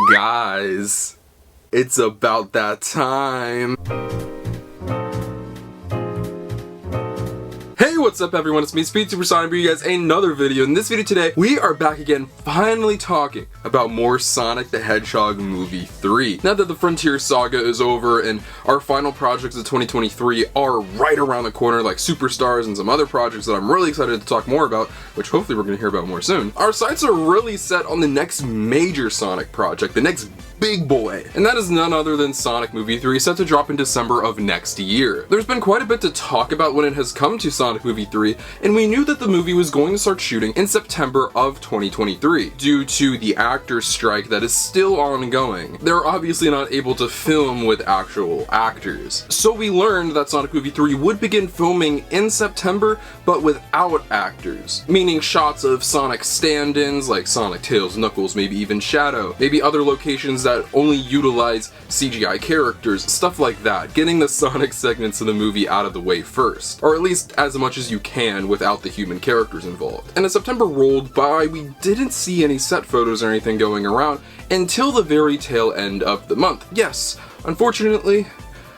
Guys, it's about that time. Hey, what's up everyone, it's me, SpeedSuperSonic, bringing you guys another video. In this video today, we are back again, finally talking about more Sonic the Hedgehog Movie 3. Now that the Frontier Saga is over and our final projects of 2023 are right around the corner, like Superstars and some other projects that I'm really excited to talk more about, which hopefully we're going to hear about more soon, our sights are really set on the next major Sonic project, the next big boy, and that is none other than Sonic Movie 3, set to drop in December of next year. There's been quite a bit to talk about when it has come to Sonic Movie 3, and we knew that the movie was going to start shooting in September of 2023. Due to the actors' strike that is still ongoing, they're obviously not able to film with actual actors. So we learned that Sonic Movie 3 would begin filming in September, but without actors. Meaning shots of Sonic stand-ins like Sonic, Tails, Knuckles, maybe even Shadow, maybe other locations that only utilize CGI characters, stuff like that. Getting the Sonic segments of the movie out of the way first, or at least as much as you can without the human characters involved. And as September rolled by, we didn't see any set photos or anything going around until the very tail end of the month. Yes, unfortunately,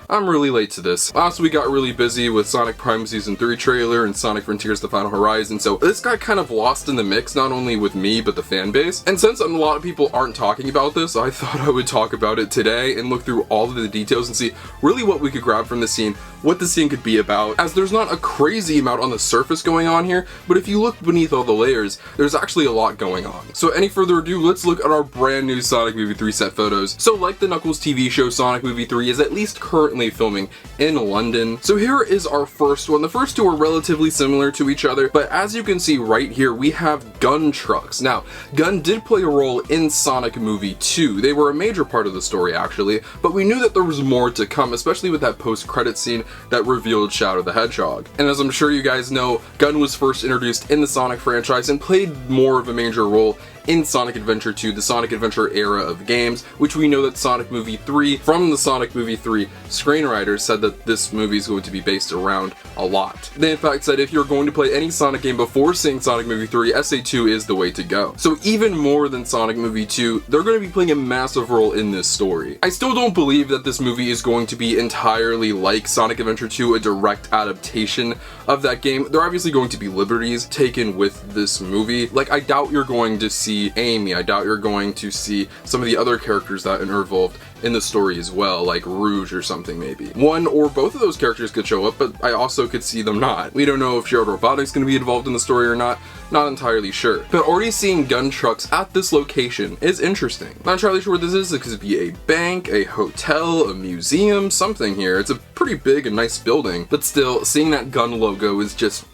I'm really late to this. Last week got really busy with Sonic Prime Season 3 trailer and Sonic Frontiers The Final Horizon, so this got kind of lost in the mix, not only with me, but the fan base. And since a lot of people aren't talking about this, I thought I would talk about it today and look through all of the details and see really what we could grab from the scene, what the scene could be about, as there's not a crazy amount on the surface going on here, but if you look beneath all the layers, there's actually a lot going on. So any further ado, let's look at our brand new Sonic Movie 3 set photos. So like the Knuckles TV show, Sonic Movie 3 is at least currently filming in London. So here is our first one. The first two are relatively similar to each other, but as you can see right here, we have gun trucks. Now, Gun did play a role in Sonic Movie 2. They were a major part of the story actually, but we knew that there was more to come, especially with that post-credit scene that revealed Shadow the Hedgehog. And as I'm sure you guys know, Gun was first introduced in the Sonic franchise and played more of a major role in Sonic Adventure 2, the Sonic Adventure era of games, which we know that Sonic Movie 3, from the Sonic Movie 3 screenwriters, said that this movie is going to be based around a lot. They in fact said if you're going to play any Sonic game before seeing Sonic Movie 3, SA2 is the way to go. So even more than Sonic Movie 2, they're going to be playing a massive role in this story. I still don't believe that this movie is going to be entirely like Sonic Adventure 2, a direct adaptation of that game. There are obviously going to be liberties taken with this movie. Like, I doubt you're going to see Amy, I doubt you're going to see some of the other characters that are involved in the story as well, like Rouge or something maybe. One or both of those characters could show up, but I also could see them not. We don't know if Shared Robotics is going to be involved in the story or not entirely sure. But already seeing gun trucks at this location is interesting. Not entirely sure what this is. It could be a bank, a hotel, a museum, something here. It's a pretty big and nice building, but still, seeing that Gun logo is just,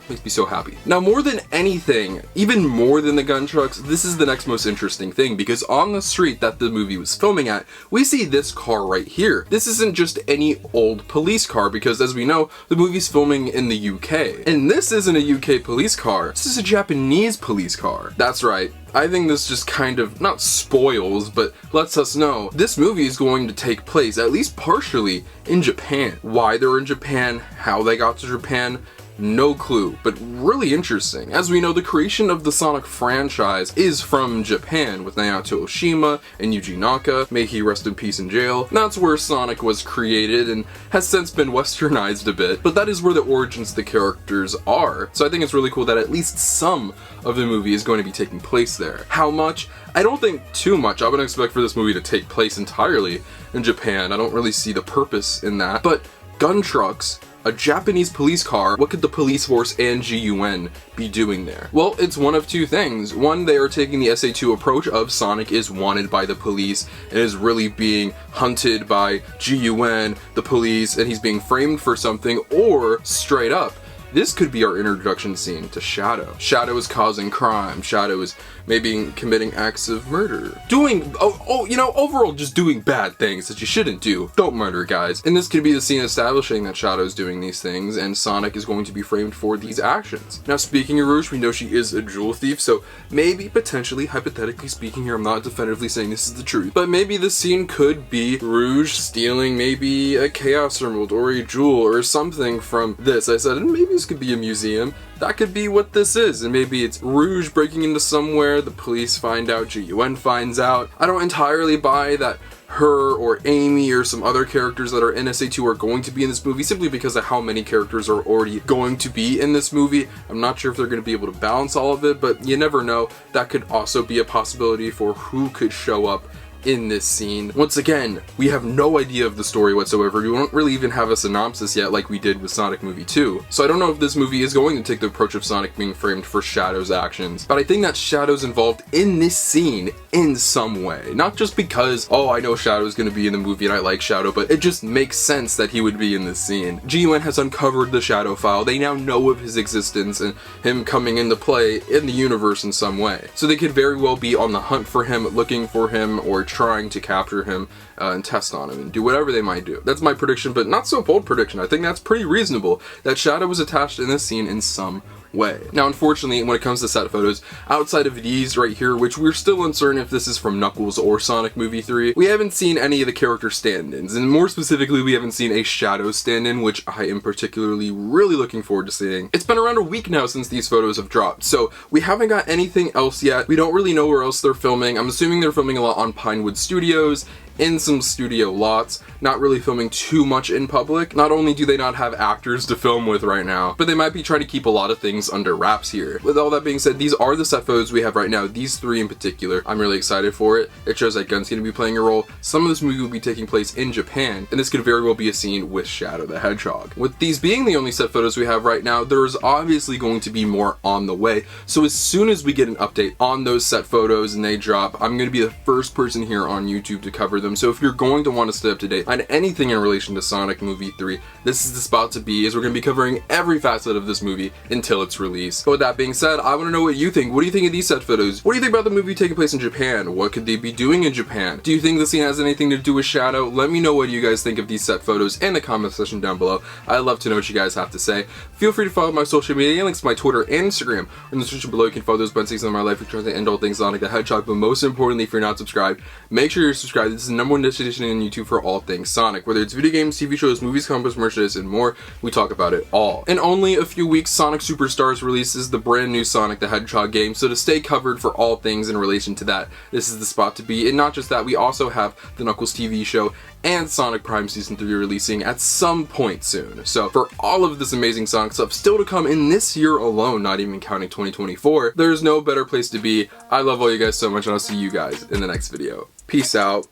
makes me so happy. Now, more than anything, even more than the gun trucks, this is the next most interesting thing, because on the street that the movie was filming at, we see this car right here. This isn't just any old police car, because as we know, the movie's filming in the UK. And this isn't a UK police car, this is a Japanese police car. That's right. I think this just kind of, not spoils, but lets us know this movie is going to take place, at least partially, in Japan. Why they're in Japan, how they got to Japan, no clue, but really interesting. As we know, the creation of the Sonic franchise is from Japan, with Naoto Oshima and Yuji Naka, may he rest in peace in jail. That's where Sonic was created and has since been westernized a bit, but that is where the origins of the characters are. So I think it's really cool that at least some of the movie is going to be taking place there. How much? I don't think too much. I would expect for this movie to take place entirely in Japan. I don't really see the purpose in that, but gun trucks, a Japanese police car, what could the police force and G.U.N be doing there? Well, it's one of two things. One, they are taking the SA2 approach of Sonic is wanted by the police and is really being hunted by G.U.N, the police, and he's being framed for something, or straight up, this could be our introduction scene to Shadow. Shadow is causing crime. Shadow is maybe committing acts of murder. Overall just doing bad things that you shouldn't do. Don't murder, guys. And this could be the scene establishing that Shadow's doing these things and Sonic is going to be framed for these actions. Now, speaking of Rouge, we know she is a jewel thief, so maybe, potentially, hypothetically speaking here, I'm not definitively saying this is the truth, but maybe this scene could be Rouge stealing maybe a Chaos Emerald or a jewel or something from this. I said, and maybe This could be a museum. That could be what this is, and maybe it's Rouge breaking into somewhere, the police find out, G.U.N finds out. I don't entirely buy that her or Amy or some other characters that are in SA2 are going to be in this movie, simply because of how many characters are already going to be in this movie. I'm not sure if they're going to be able to balance all of it, but you never know. That could also be a possibility for who could show up in this scene. Once again, we have no idea of the story whatsoever. We don't really even have a synopsis yet like we did with Sonic Movie 2. So I don't know if this movie is going to take the approach of Sonic being framed for Shadow's actions, but I think that Shadow's involved in this scene in some way. Not just because, oh, I know Shadow's gonna be in the movie and I like Shadow, but it just makes sense that he would be in this scene. G.U.N has uncovered the Shadow file. They now know of his existence and him coming into play in the universe in some way. So they could very well be on the hunt for him, looking for him, or trying to capture him and test on him and do whatever they might do. That's my prediction, but not so bold prediction. I think that's pretty reasonable that Shadow was attached in this scene in some way. Now, unfortunately, when it comes to set photos, outside of these right here, which we're still uncertain if this is from Knuckles or Sonic Movie 3, we haven't seen any of the character stand-ins, and more specifically, we haven't seen a Shadow stand-in, which I am particularly really looking forward to seeing. It's been around a week now since these photos have dropped, so we haven't got anything else yet. We don't really know where else they're filming. I'm assuming they're filming a lot on Pinewood Studios, in some studio lots, not really filming too much in public. Not only do they not have actors to film with right now, but they might be trying to keep a lot of things under wraps here. With all that being said, these are the set photos we have right now, these three in particular. I'm really excited for it. It shows that Gun's going to be playing a role. Some of this movie will be taking place in Japan, and this could very well be a scene with Shadow the Hedgehog. With these being the only set photos we have right now, there's obviously going to be more on the way. So as soon as we get an update on those set photos and they drop, I'm going to be the first person here on YouTube to cover them. So if you're going to want to stay up to date on anything in relation to Sonic Movie 3, this is the spot to be, as we're going to be covering every facet of this movie until its release. But with that being said, I want to know what you think. What do you think of these set photos? What do you think about the movie taking place in Japan? What could they be doing in Japan? Do you think the scene has anything to do with Shadow? Let me know what you guys think of these set photos in the comment section down below. I'd love to know what you guys have to say. Feel free to follow my social media links to my Twitter and Instagram. In the description below, you can follow those buttons on my life, which tries to end all things Sonic the Hedgehog. But most importantly, if you're not subscribed, make sure you're subscribed. This is the #1 destination on YouTube for all things Sonic. Whether it's video games, TV shows, movies, comics, merchandise, and more, we talk about it all. In only a few weeks, Sonic Superstars releases the brand new Sonic the Hedgehog game, so to stay covered for all things in relation to that, this is the spot to be. And not just that, we also have the Knuckles TV show and Sonic Prime Season 3 releasing at some point soon. So for all of this amazing Sonic stuff still to come in this year alone, not even counting 2024, there's no better place to be. I love all you guys so much, and I'll see you guys in the next video. Peace out.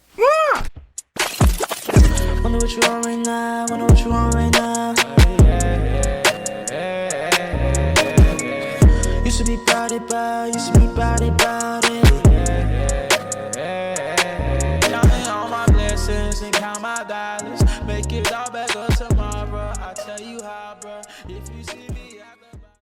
Wonder what you want right now, wonder what you want right now. Used to be body by, used to be body about it. Counting all my blessings and count my dollars. Make it all better tomorrow. I tell you how, bro. If you see